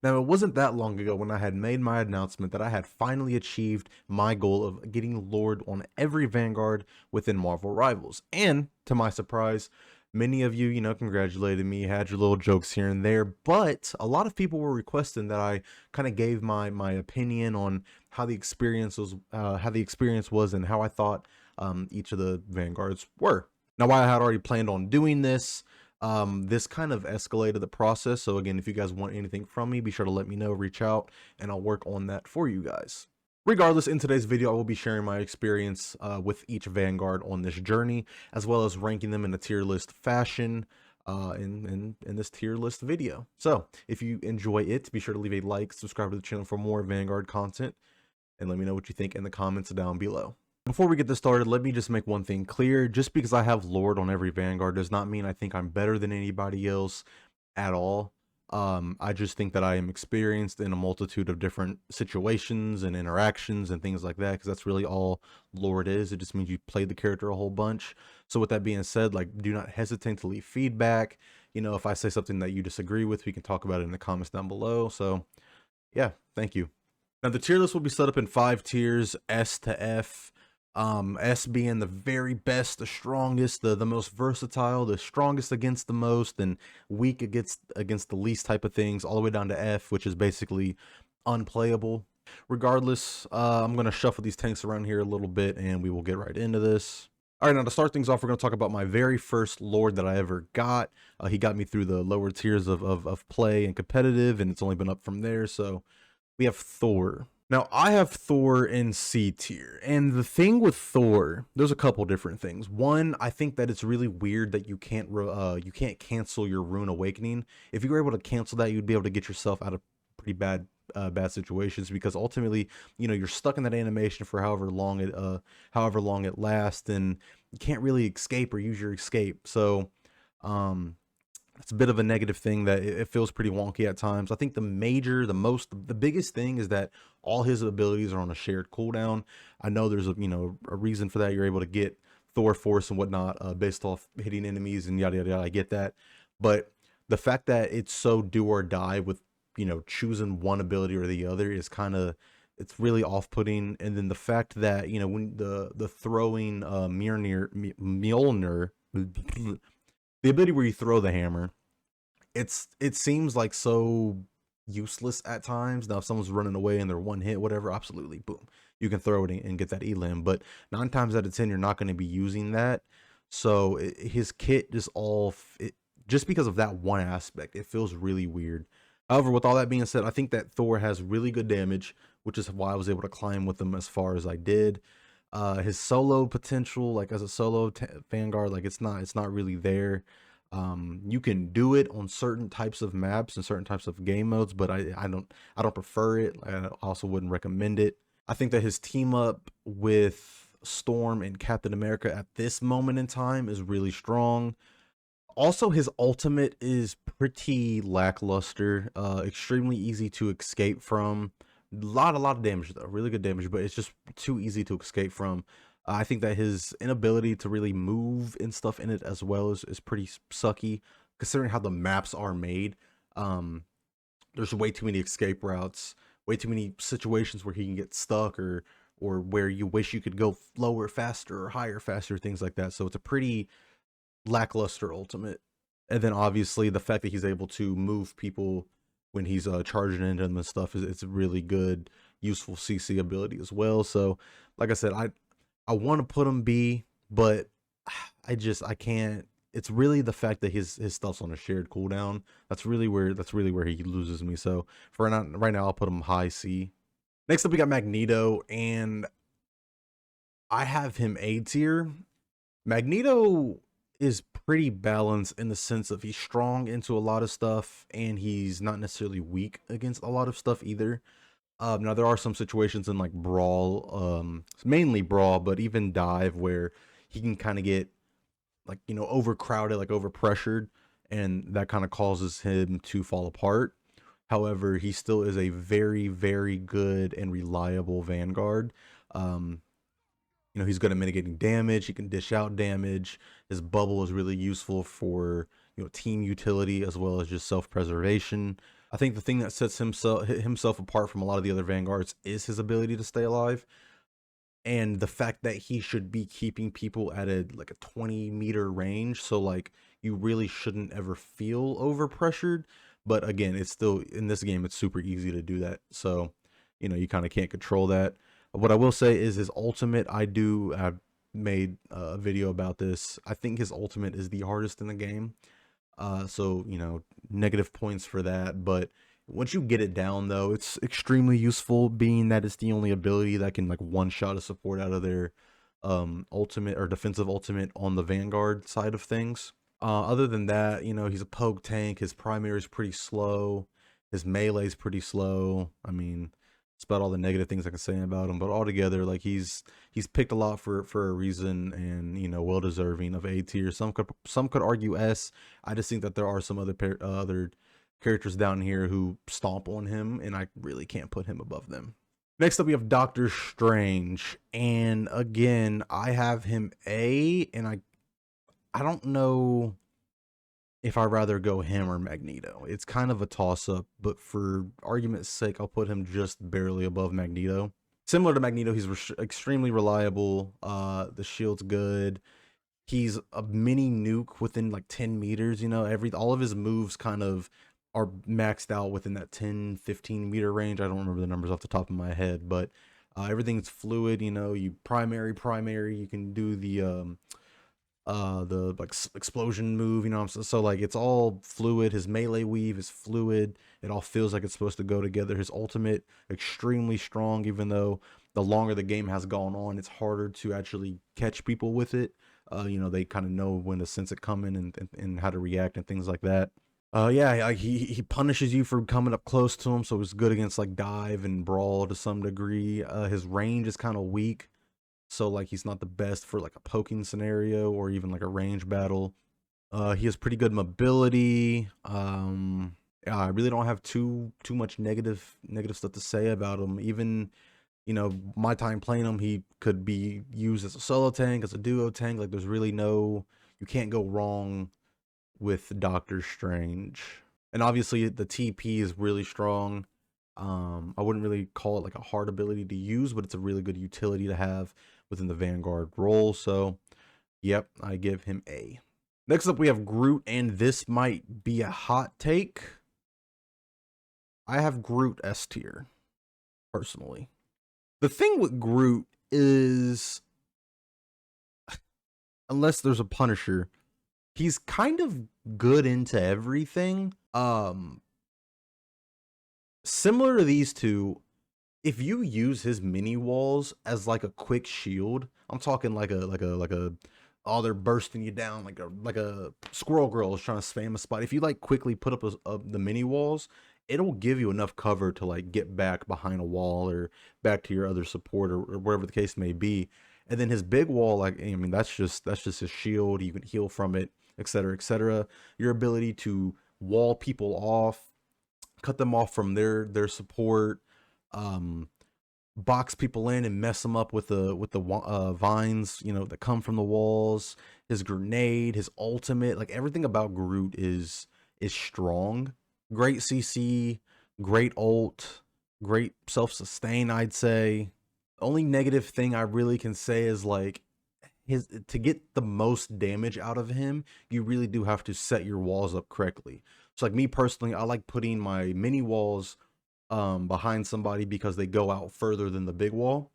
Now, it wasn't that long ago when I had made my announcement that I had finally achieved my goal of getting Lord on every Vanguard within Marvel Rivals. And to my surprise, many of you, congratulated me, had your little jokes here and there, but a lot of people were requesting that I kind of gave my opinion on how the experience was and how I thought each of the Vanguards were. Now, while I had already planned on doing this, this kind of escalated the process. So again, if you guys want anything from me, be sure to let me know, reach out, and I'll work on that for you guys. Regardless, in today's video, I will be sharing my experience with each Vanguard on this journey, as well as ranking them in a tier list fashion in this tier list video. So if you enjoy it, be sure to leave a like, subscribe to the channel for more Vanguard content, and let me know what you think in the comments down below. Before we get this started, let me just make one thing clear. Just because I have Lord on every Vanguard does not mean I think I'm better than anybody else at all. I just think that I am experienced in a multitude of different situations and interactions and things like that, because that's really all Lord is. It just means you played the character a whole bunch. So with that being said, like, do not hesitate to leave feedback. If I say something that you disagree with, we can talk about it in the comments down below. So yeah, thank you. Now the tier list will be set up in 5 tiers, S to F. S being the very best, the strongest, the most versatile, the strongest against the most, and weak against the least type of things, all the way down to F, which is basically unplayable. Regardless, I'm going to shuffle these tanks around here a little bit and we will get right into this. All right, now to start things off, we're going to talk about my very first Lord that I ever got. He got me through the lower tiers of play and competitive, and it's only been up from there. So we have Thor. Now, I have Thor in C tier, and the thing with Thor, there's a couple different things. One, I think that it's really weird that you can't cancel your Rune Awakening. If you were able to cancel that, you'd be able to get yourself out of pretty bad situations, because ultimately, you're stuck in that animation for however long it lasts, and you can't really escape or use your escape. So, it's a bit of a negative thing that it feels pretty wonky at times. I think the biggest thing is that all his abilities are on a shared cooldown. I know there's a reason for that. You're able to get Thor Force and whatnot based off hitting enemies and yada yada yada. I get that, but the fact that it's so do or die with choosing one ability or the other is it's really off-putting. And then the fact that when the throwing Mjolnir, the ability where you throw the hammer, it seems like so useless at times. Now, if someone's running away and they're one hit, whatever, absolutely, boom, you can throw it and get that elim. But 9 times out of 10, you're not going to be using that. So his kit just because of that one aspect, it feels really weird. However, with all that being said, I think that Thor has really good damage, which is why I was able to climb with him as far as I did. His solo potential, like as a solo Vanguard, like it's not really there. You can do it on certain types of maps and certain types of game modes, but I don't prefer it. I also wouldn't recommend it. I think that his team up with Storm and Captain America at this moment in time is really strong. Also, his ultimate is pretty lackluster, extremely easy to escape from. A lot of damage though, really good damage, but it's just too easy to escape from. I think that his inability to really move and stuff in it as well is pretty sucky, considering how the maps are made. There's way too many escape routes, way too many situations where he can get stuck, or where you wish you could go lower faster or higher faster, things like that. So it's a pretty lackluster ultimate. And then obviously the fact that he's able to move people when he's charging into them and stuff it's a really good, useful CC ability as well. So like I said, I want to put him B, but I can't. It's really the fact that his stuff's on a shared cooldown. That's really where he loses me. So for right now I'll put him high C. Next up we got Magneto, and I have him A tier. Magneto is pretty balanced in the sense of he's strong into a lot of stuff, and he's not necessarily weak against a lot of stuff either. Now there are some situations in like Brawl, mainly Brawl, but even Dive, where he can kind of get like, overcrowded, like overpressured, and that kind of causes him to fall apart. However, he still is a very, very good and reliable Vanguard. He's good at mitigating damage. He can dish out damage. His bubble is really useful for, team utility as well as just self-preservation. I think the thing that sets himself apart from a lot of the other Vanguards is his ability to stay alive, and the fact that he should be keeping people at a 20-meter range. So like you really shouldn't ever feel overpressured. But again, it's still in this game, it's super easy to do that. So you kind of can't control that. What I will say is his ultimate. I've made a video about this. I think his ultimate is the hardest in the game. So negative points for that. But once you get it down, though, it's extremely useful, being that it's the only ability that can like one shot a support out of their ultimate or defensive ultimate on the Vanguard side of things. Other than that, he's a poke tank. His primary is pretty slow. His melee is pretty slow. I mean, it's about all the negative things I can say about him, but altogether, like he's picked a lot for a reason, and well deserving of A tier. Some could argue S. I just think that there are some other characters down here who stomp on him, and I really can't put him above them. Next up, we have Doctor Strange, and again, I have him A, and I don't know if I'd rather go him or Magneto. It's kind of a toss-up, but for argument's sake, I'll put him just barely above Magneto. Similar to Magneto, he's extremely reliable. The shield's good. He's a mini nuke within like 10 meters. All of his moves kind of are maxed out within that 10-15 meter range. I don't remember the numbers off the top of my head, but everything's fluid. You primary, you can do the like explosion move, so like it's all fluid. His melee weave is fluid. It all feels like it's supposed to go together. His ultimate, extremely strong, even though the longer the game has gone on, it's harder to actually catch people with it. They kind of know when to sense it coming and how to react and things like that. Yeah, he punishes you for coming up close to him, so it's good against like dive and brawl to some degree. His range is kind of weak, so like he's not the best for like a poking scenario or even like a range battle. He has pretty good mobility. Yeah, I really don't have too much negative stuff to say about him. Even my time playing him, he could be used as a solo tank, as a duo tank. Like there's really you can't go wrong with Doctor Strange. And obviously the TP is really strong. I wouldn't really call it like a hard ability to use, but it's a really good utility to have within the Vanguard role. So yep, I give him A. Next up, we have Groot, and this might be a hot take. I have Groot S tier, personally. The thing with Groot is, unless there's a Punisher, he's kind of good into everything. Similar to these two, if you use his mini walls as like a quick shield, I'm talking like a oh, they're bursting you down like a squirrel girl is trying to spam a spot. If you like quickly put up the mini walls, it'll give you enough cover to like get back behind a wall or back to your other support or wherever the case may be. And then his big wall, like, I mean, that's just his shield. You can heal from it, etc., etc. Your ability to wall people off, cut them off from their support, box people in and mess them up with the vines, that come from the walls. His grenade, his ultimate, like everything about Groot is strong. Great CC, great ult, great self-sustain, I'd say. Only negative thing I really can say is like to get the most damage out of him, you really do have to set your walls up correctly. So like me personally, I like putting my mini walls behind somebody because they go out further than the big wall.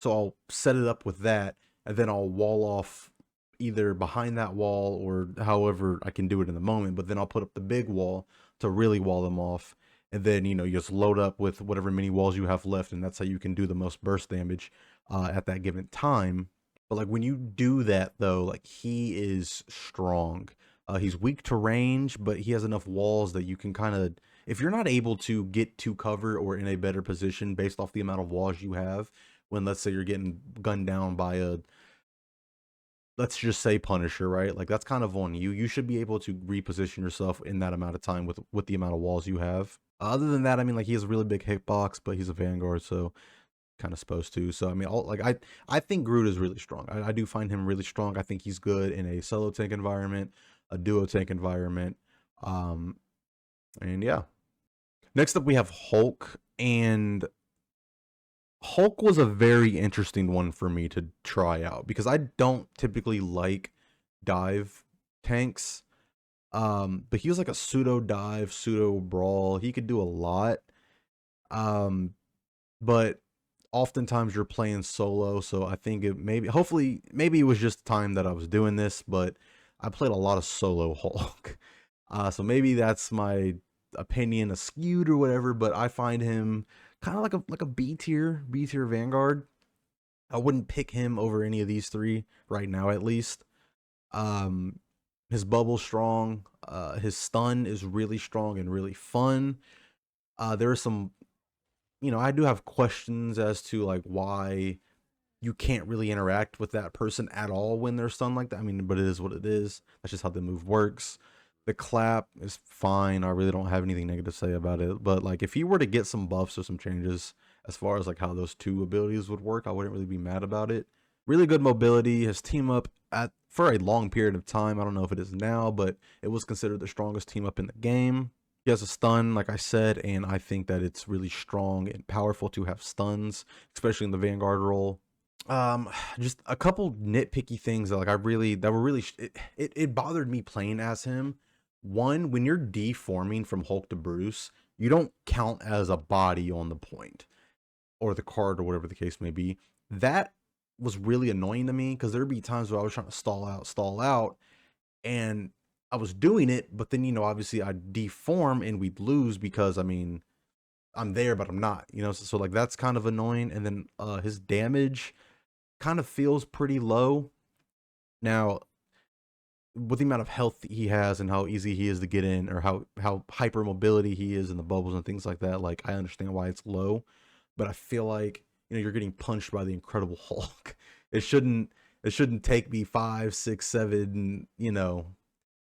So I'll set it up with that, and then I'll wall off either behind that wall or however I can do it in the moment, but then I'll put up the big wall to really wall them off. And then, you just load up with whatever mini walls you have left, and that's how you can do the most burst damage at that given time. But like when you do that though, like he is strong. He's weak to range, but he has enough walls that you can kind of, if you're not able to get to cover or in a better position based off the amount of walls you have, when let's say you're getting gunned down by a, let's just say Punisher, right? Like that's kind of on you. You should be able to reposition yourself in that amount of time with the amount of walls you have. Other than that, I mean, like he has a really big hitbox, but he's a Vanguard, so kind of supposed to. So I mean, I think Groot is really strong. I do find him really strong. I think he's good in a solo tank environment. a duo tank environment. Um, and yeah. Next up, we have Hulk, and Hulk was a very interesting one for me to try out because I don't typically like dive tanks. But he was like a pseudo dive, pseudo brawl. He could do a lot. Um, but oftentimes you're playing solo, so I think it hopefully maybe it was just the time that I was doing this, but I played a lot of solo Hulk. So maybe that's my opinion askewed or whatever, but I find him kind of like a B tier Vanguard. I wouldn't pick him over any of these three right now, at least. Um, his bubble's strong. His stun is really strong and really fun. There are some, I do have questions as to like why you can't really interact with that person at all when they're stunned like that. I mean, but it is what it is. That's just how the move works. The clap is fine. I really don't have anything negative to say about it. But like if he were to get some buffs or some changes as far as like how those two abilities would work, I wouldn't really be mad about it. Really good mobility. His team up at for a long period of time. I don't know if it is now, but it was considered the strongest team up in the game. He has a stun, like I said, and I think that it's really strong and powerful to have stuns, especially in the Vanguard role. Just a couple nitpicky things that like that were really it bothered me playing as him. One, when you're deforming from Hulk to Bruce, you don't count as a body on the point or the card or whatever the case may be. That was really annoying to me because there'd be times where I was trying to stall out, and I was doing it, but then obviously I'd deform and we'd lose because I mean I'm there but I'm not, so like that's kind of annoying. And then his damage kind of feels pretty low. Now, with the amount of health he has and how easy he is to get in, or how hyper mobility he is in the bubbles and things like that, like I understand why it's low, but I feel like you're getting punched by the Incredible Hulk. It shouldn't take me 5, 6, 7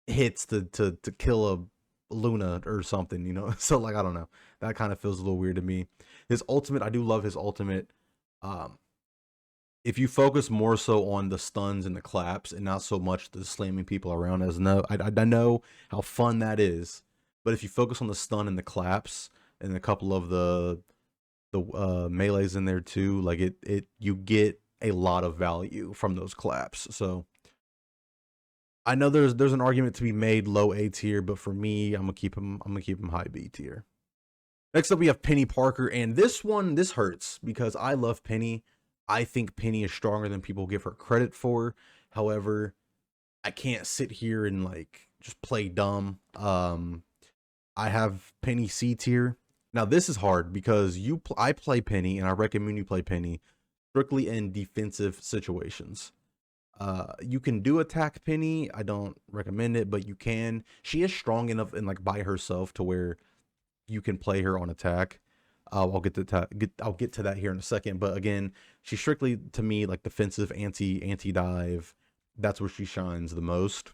hits to kill a Luna or something, So like I don't know, that kind of feels a little weird to me. His ultimate, I do love his ultimate. Um, if you focus more so on the stuns and the claps and not so much the slamming people around, as no, I know how fun that is, but if you focus on the stun and the claps and a couple of the melees in there too, like it you get a lot of value from those claps. So I know there's an argument to be made low A tier, but for me, I'm gonna keep him high B tier. Next up, we have Penny Parker, and this hurts because I love Penny. I think Penny is stronger than people give her credit for. However, I can't sit here and like just play dumb. I have Penny C tier. Now this is hard because I play Penny, and I recommend you play Penny strictly in defensive situations. You can do attack Penny. I don't recommend it, but you can. She is strong enough and like by herself to where you can play her on attack. I'll get to that here in a second. But again, she's strictly to me like defensive anti dive. That's where she shines the most.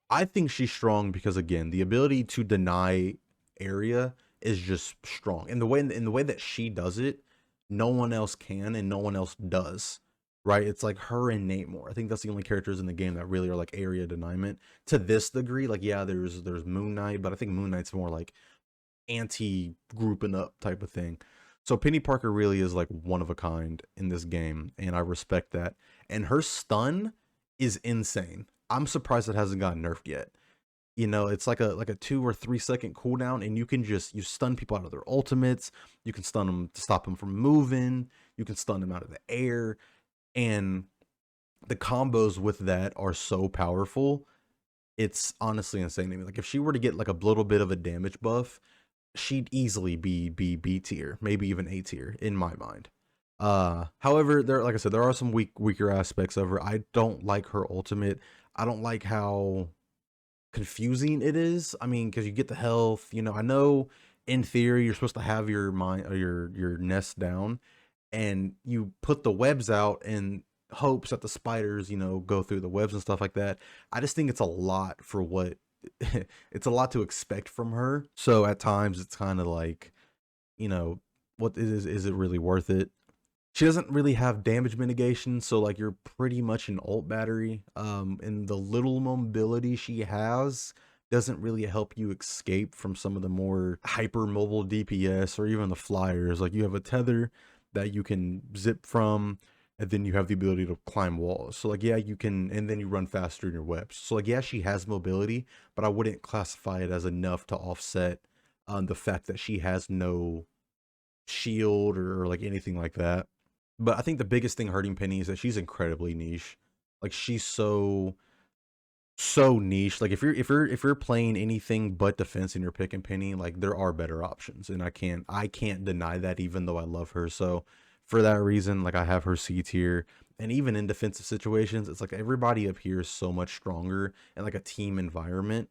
I think she's strong because again, the ability to deny area is just strong. And the way that she does it, no one else can and no one else does. Right? It's like her and Namor. I think that's the only characters in the game that really are like area deniement to this degree. Like yeah, there's Moon Knight, but I think Moon Knight's more like anti grouping up type of thing. So Penny Parker really is like one of a kind in this game, and I respect that. And her stun is insane. I'm surprised it hasn't gotten nerfed yet. It's like a 2 or 3 second cooldown, and you stun people out of their ultimates. You can stun them to stop them from moving. You can stun them out of the air, and the combos with that are so powerful. It's honestly insane to me. Like if she were to get like a little bit of a damage buff, she'd easily be B tier, maybe even A tier in my mind. However, like I said, there are some weaker aspects of her. I don't like her ultimate. I don't like how confusing it is. I mean, because you get the health, I know in theory you're supposed to have your mind or your nest down, and you put the webs out in hopes that the spiders, go through the webs and stuff like that. I just think it's a lot for what it's a lot to expect from her. So at times it's kind of like, what is it really worth it? She doesn't really have damage mitigation, so like you're pretty much an ult battery. And the little mobility she has doesn't really help you escape from some of the more hyper mobile DPS or even the flyers. Like you have a tether that you can zip from, and then you have the ability to climb walls. So like yeah, you can, and then you run faster in your webs. So like yeah, she has mobility, but I wouldn't classify it as enough to offset the fact that she has no shield or like anything like that. But I think the biggest thing hurting Penny is that she's incredibly niche. Like she's so niche. Like if you're playing anything but defense and you're picking Penny, like there are better options, and I can't deny that even though I love her. So for that reason, like I have her C tier, and even in defensive situations, it's like everybody up here is so much stronger and like a team environment.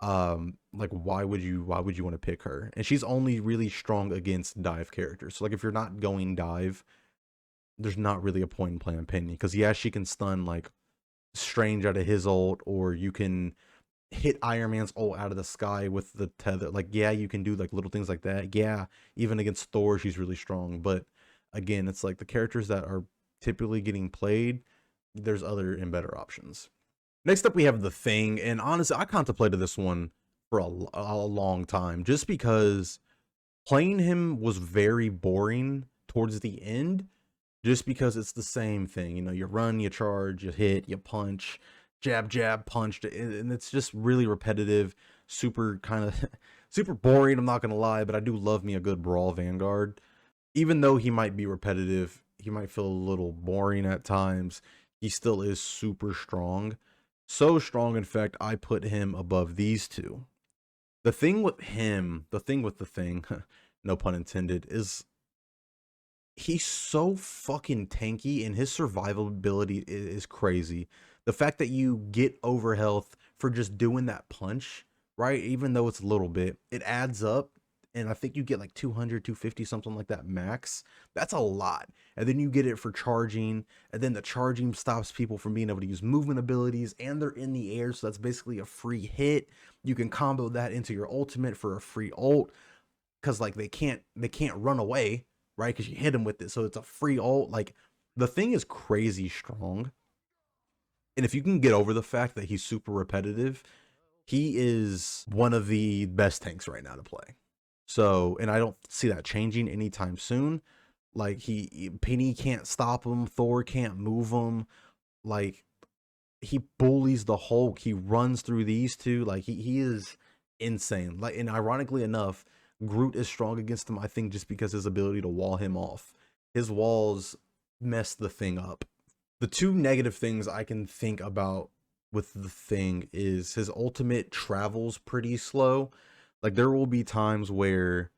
Like why would you want to pick her? And she's only really strong against dive characters. So like if you're not going dive, there's not really a point in playing Penny, because yeah, she can stun like Strange out of his ult, or you can hit Iron Man's ult out of the sky with the tether. Like yeah, you can do like little things like that. Yeah, even against Thor, she's really strong. But again, it's like the characters that are typically getting played, there's other and better options. Next up, we have the Thing, and honestly, I contemplated this one for a long time, just because playing him was very boring towards the end, just because it's the same thing. You know, you run, you charge, you hit, you punch, jab, jab, punch, and it's just really repetitive, super kind of super boring. I'm not gonna lie, but I do love me a good brawl Vanguard. Even though he might be repetitive, he might feel a little boring at times. He still is super strong. So strong, in fact, I put him above these two. The thing with him, the thing with the Thing, no pun intended, is he's so fucking tanky, and his survivability is crazy. The fact that you get over health for just doing that punch, right? Even though it's a little bit, it adds up. And I think you get like 200, 250, something like that max. That's a lot. And then you get it for charging. And then the charging stops people from being able to use movement abilities. And they're in the air. So that's basically a free hit. You can combo that into your ultimate for a free ult, because like they can't run away, right? Because you hit them with it, so it's a free ult. Like the Thing is crazy strong, and if you can get over the fact that he's super repetitive, he is one of the best tanks right now to play. So, and I don't see that changing anytime soon. Like Penny can't stop him, Thor can't move him. Like he bullies the Hulk. He runs through these two. Like he is insane. Like, and ironically enough, Groot is strong against him, I think, just because his ability to wall him off. His walls mess the Thing up. The two negative things I can think about with the Thing is his ultimate travels pretty slow. Like there will be times where,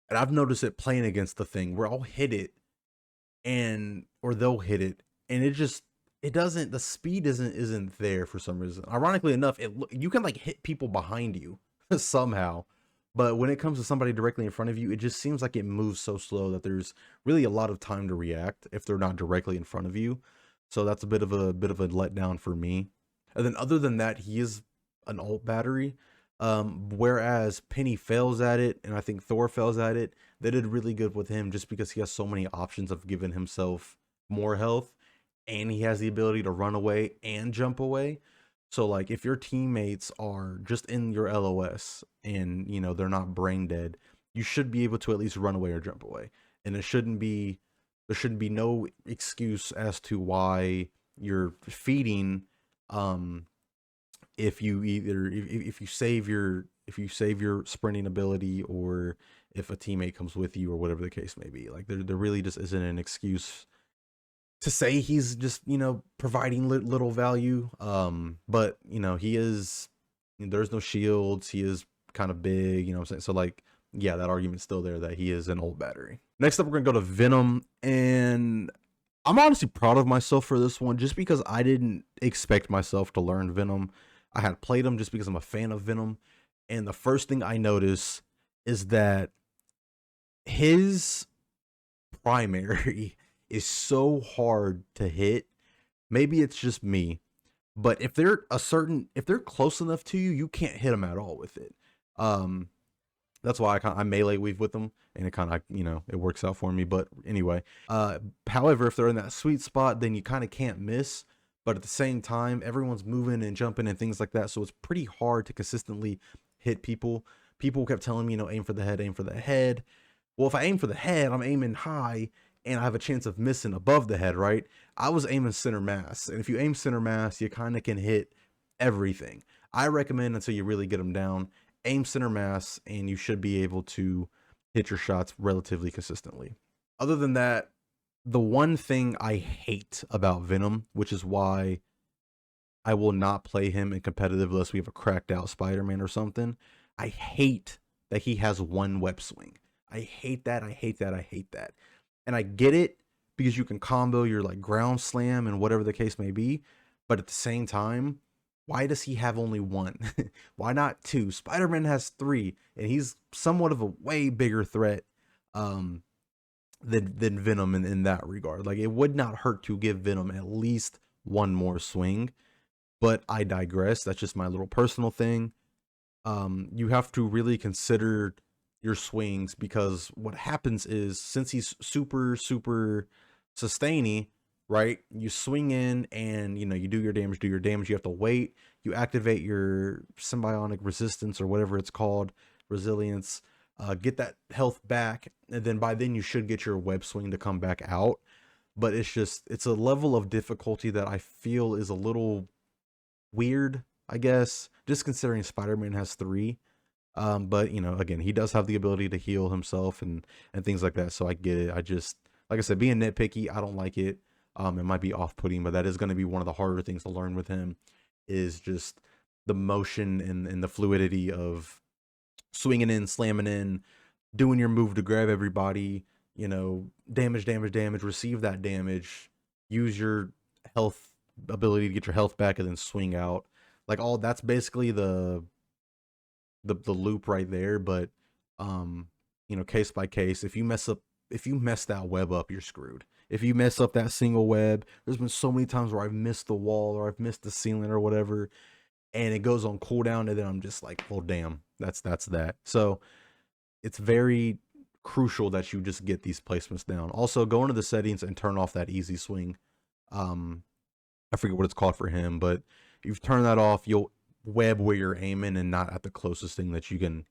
and I've noticed it playing against the Thing, where I'll hit it, and or they'll hit it, and it doesn't, the speed isn't there for some reason. Ironically enough, you can like hit people behind you somehow, but when it comes to somebody directly in front of you, it just seems like it moves so slow that there's really a lot of time to react if they're not directly in front of you. So that's a bit of a letdown for me. And then other than that, he is an ult battery. Whereas Penny fails at it, and I think Thor fails at it. They did really good with him just because he has so many options of giving himself more health, and he has the ability to run away and jump away. So like if your teammates are just in your LOS and you know they're not brain dead, you should be able to at least run away or jump away. And there shouldn't be no excuse as to why you're feeding if you either if you save your sprinting ability, or if a teammate comes with you, or whatever the case may be. Like there really just isn't an excuse to say he's just, providing little value. But he is, there's no shields, he is kind of big, what I'm saying? So like, yeah, that argument's still there that he is an old battery. Next up, we're gonna go to Venom, and I'm honestly proud of myself for this one, just because I didn't expect myself to learn Venom. I had played him just because I'm a fan of Venom, and the first thing I notice is that his primary is so hard to hit. Maybe it's just me, but if they're close enough to you, you can't hit them at all with it. Um, That's why I melee weave with them, and it kind of, you know, it works out for me. But anyway, however, if they're in that sweet spot, then you kind of can't miss. But at the same time, everyone's moving and jumping and things like that, so it's pretty hard to consistently hit people. People kept telling me, you know, aim for the head, aim for the head. Well, if I aim for the head, I'm aiming high, and I have a chance of missing above the head, right? I was aiming center mass, and if you aim center mass, you kind of can hit everything. I recommend, until you really get them down, aim center mass, and you should be able to hit your shots relatively consistently. Other than that, the one thing I hate about Venom, which is why I will not play him in competitive unless we have a cracked out Spider-Man or something, I hate that he has one web swing. I hate that, I hate that, I hate that. And I get it, because you can combo your like ground slam and whatever the case may be, but at the same time, why does he have only one? Why not two? Spider-Man has three, and he's somewhat of a way bigger threat than Venom in that regard. Like, it would not hurt to give Venom at least one more swing, but I digress. That's just my little personal thing. You have to really consider your swings, because what happens is, since he's super sustainy, right? You swing in and, you know, you do your damage, you have to wait, you activate your symbiotic resistance or whatever it's called, resilience, get that health back, and then by then you should get your web swing to come back out. But it's a level of difficulty that I feel is a little weird, I guess, just considering Spider-Man has three. But you know, again, he does have the ability to heal himself and things like that, so I get it. I just, like I said, being nitpicky, I don't like it. It might be off-putting, but that is going to be one of the harder things to learn with him, is just the motion and the fluidity of swinging in, slamming in, doing your move to grab everybody, you know, damage, receive that damage, use your health ability to get your health back, and then swing out. Like, all that's basically the loop right there. But you know, case by case, if you mess that web up, you're screwed. If you mess up that single web, there's been so many times where I've missed the wall or I've missed the ceiling or whatever, and it goes on cooldown, and then I'm just like, well, damn, that's that. So it's very crucial that you just get these placements down. Also, go into the settings and turn off that easy swing. I forget what it's called for him, but if you turn that off, you'll web where you're aiming and not at the closest thing that you can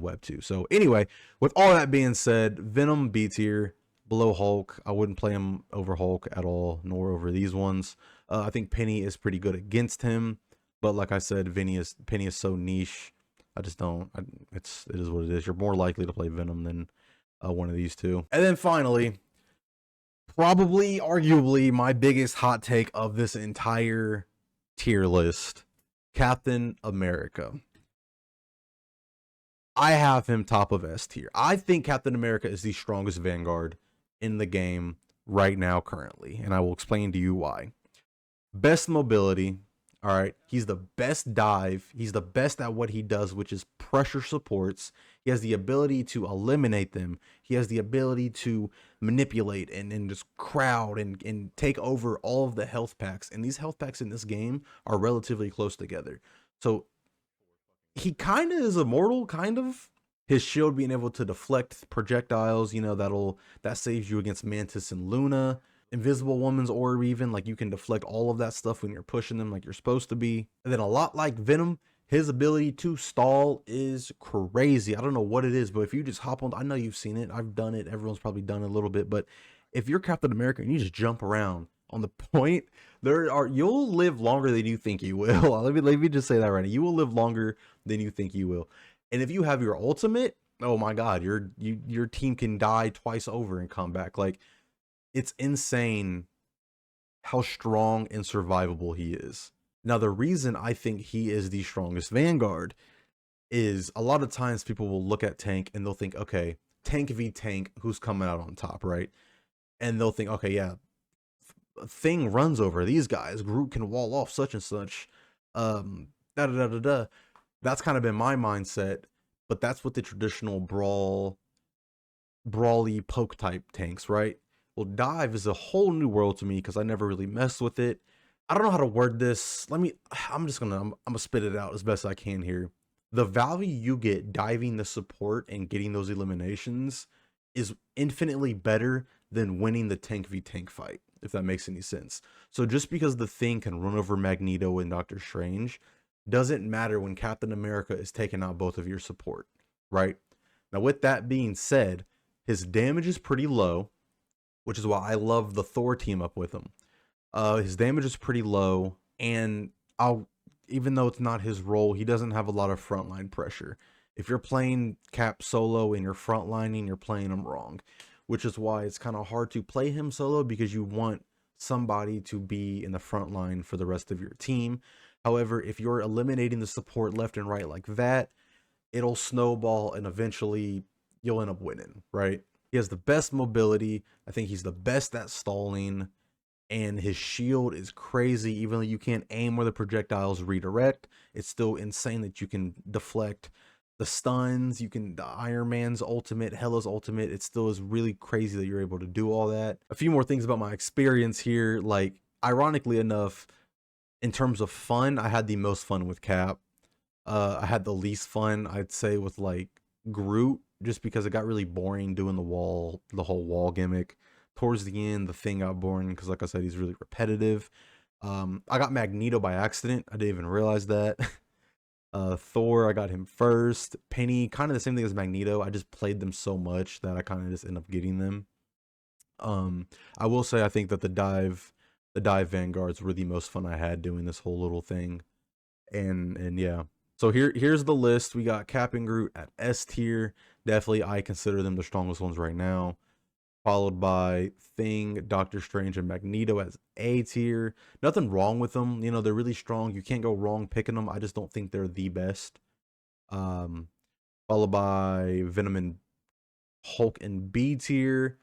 web to. So anyway, with all that being said, Venom B tier, below Hulk. I wouldn't play him over Hulk at all, nor over these ones. I think Penny is pretty good against him, but like I said, Penny is so niche. I just don't. It is what it is. You're more likely to play Venom than one of these two. And then finally, probably, arguably, my biggest hot take of this entire tier list, Captain America. I have him top of S tier. I think Captain America is the strongest Vanguard in the game right now currently, and I will explain to you why. Best mobility, all right? He's the best dive. He's the best at what he does, which is pressure supports. He has the ability to eliminate them. He has the ability to manipulate and just crowd and take over all of the health packs. And these health packs in this game are relatively close together. So he kind of is immortal, kind of. His shield being able to deflect projectiles, you know, that saves you against Mantis and Luna. Invisible Woman's orb, even, like, you can deflect all of that stuff when you're pushing them like you're supposed to be. And then a lot like Venom, his ability to stall is crazy. I don't know what it is, but if you just hop on, I know you've seen it, I've done it, everyone's probably done it a little bit, but if you're Captain America and you just jump around on the point, you'll live longer than you think you will. let me just say that right now. You will live longer than you think you will. And if you have your ultimate, oh my god, your team can die twice over and come back. Like, it's insane how strong and survivable he is. Now, the reason I think he is the strongest Vanguard is a lot of times people will look at Tank and they'll think, okay, Tank v Tank, who's coming out on top, right? And they'll think, okay, yeah, Thing runs over these guys. Groot can wall off such and such. That's kind of been my mindset, but that's what the traditional brawly poke type tanks, right? Well, dive is a whole new world to me because I never really messed with it. I don't know how to word this. I'm gonna spit it out as best I can here. the value you get diving the support and getting those eliminations is infinitely better than winning the tank v tank fight, if that makes any sense. So just because the Thing can run over Magneto and Doctor Strange doesn't matter when Captain America is taking out both of your support, right? Now, with that being said, his damage is pretty low, which is why I love the Thor team up with him. His damage is pretty low, and even though it's not his role, he doesn't have a lot of frontline pressure. If you're playing Cap solo and you're frontlining, you're playing him wrong, which is why it's kind of hard to play him solo, because you want somebody to be in the front line for the rest of your team. However, if you're eliminating the support left and right like that, it'll snowball and eventually you'll end up winning, right? He has the best mobility. I think he's the best at stalling, and his shield is crazy. Even though you can't aim where the projectiles redirect, it's still insane that you can deflect the stuns. You can, the Iron Man's ultimate, Hela's ultimate, it still is really crazy that you're able to do all that. A few more things about my experience here. Like, ironically enough, in terms of fun, I had the most fun with Cap. I had the least fun, I'd say, with like Groot, just because it got really boring doing the whole wall gimmick. Towards the end, the Thing got boring because, like I said, he's really repetitive. I got Magneto by accident. I didn't even realize that. Thor, I got him first. Penny, kind of the same thing as Magneto. I just played them so much that I kind of just end up getting them. I will say I think that the dive Vanguards were the most fun I had doing this whole little thing. And yeah. So here's the list. We got Cap and Groot at S tier. Definitely I consider them the strongest ones right now. Followed by Thing, Doctor Strange, and Magneto as A tier. Nothing wrong with them. You know, they're really strong. You can't go wrong picking them. I just don't think they're the best. Followed by Venom and Hulk and B tier.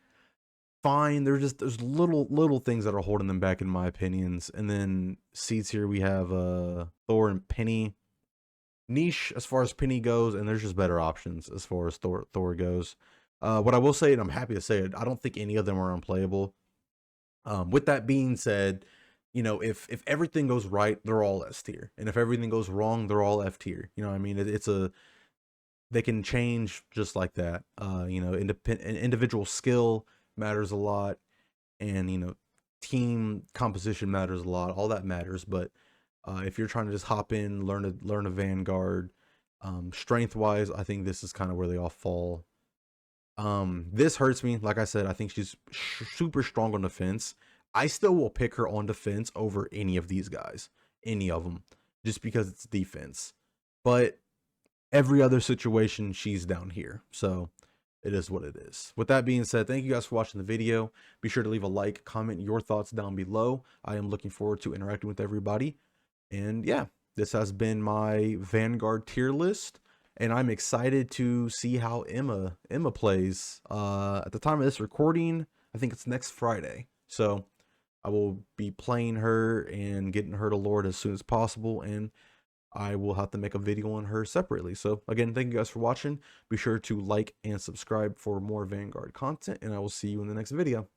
Fine. There's little things that are holding them back in my opinions. And then C tier we have Thor and Penny. Niche as far as Penny goes, and there's just better options as far as Thor goes. What I will say, and I'm happy to say it, I don't think any of them are unplayable. With that being said, you know, if everything goes right, they're all S tier, and if everything goes wrong, they're all F tier. You know what I mean? They can change just like that. You know, individual skill matters a lot, and you know, team composition matters a lot. All that matters, but if you're trying to just hop in, learn a Vanguard, strength wise, I think this is kind of where they all fall. This hurts me. Like I said, I think she's super strong on defense. I still will pick her on defense over any of these guys, any of them, just because it's defense. But every other situation, she's down here. So it is what it is. With that being said, thank you guys for watching the video. Be sure to leave a like, comment your thoughts down below. I am looking forward to interacting with everybody. And yeah, this has been my Vanguard tier list. And I'm excited to see how Emma plays. At the time of this recording, I think it's next Friday. So I will be playing her and getting her to Lord as soon as possible. And I will have to make a video on her separately. So again, thank you guys for watching. Be sure to like and subscribe for more Vanguard content. And I will see you in the next video.